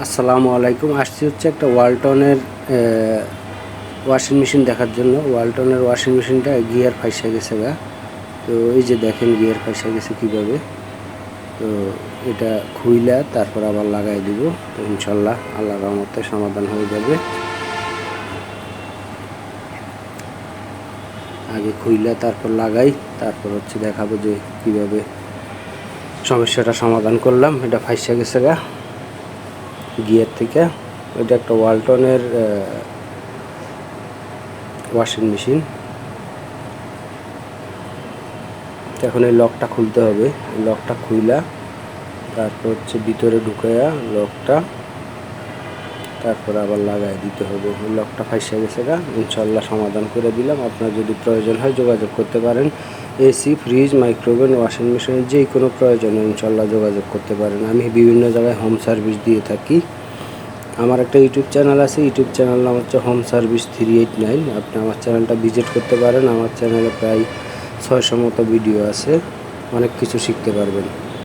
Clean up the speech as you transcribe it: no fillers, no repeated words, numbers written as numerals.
আসসালামু আলাইকুম। আসছি হচ্ছে একটা ওয়ালটনের ওয়াশিং মেশিন দেখার জন্য। ওয়ালটনের ওয়াশিং মেশিনটা গিয়ার ফাইসা গেছে গা। তো এই যে দেখেন গিয়ার ফাইসা গেছে কীভাবে। তো এটা খুইলা তারপর আবার লাগাই দিব, তো ইনশাল্লাহ আল্লাহর রহমতে সমাধান হয়ে যাবে। আগে খুইলা তারপর লাগাই, তারপর হচ্ছে দেখাবো যে কীভাবে সমস্যাটা সমাধান করলাম। এটা ফাইসা গেছে গা গিয়ার থেকে। এটা একটা ওয়ালটনের ওয়াশিং মেশিন। এখন এই লকটা খুলতে হবে। লকটা খুইলা তারপর হচ্ছে ভিতরে ঢুকাইয়া লকটা তারপর আবার লাগাই দিতে হবে। লকটা ফাইসা গেছে গা, ইনশাল্লাহ সমাধান করে দিলাম। আপনার যদি প্রয়োজন হয় যোগাযোগ করতে পারেন। এসি, ফ্রিজ, মাইক্রোওভেন, ওয়াশিং মেশিনের যে কোনো প্রয়োজনে ইনশাল্লাহ যোগাযোগ করতে পারেন। আমি বিভিন্ন জায়গায় হোম সার্ভিস দিয়ে থাকি। আমার একটা ইউটিউব চ্যানেল আছে, ইউটিউব চ্যানেল নাম হচ্ছে হোম সার্ভিস 389। আপনি আমার চ্যানেলটা ভিজিট করতে পারেন। আমার চ্যানেলে প্রায় 600 মতো ভিডিও আছে, অনেক কিছু শিখতে পারবেন।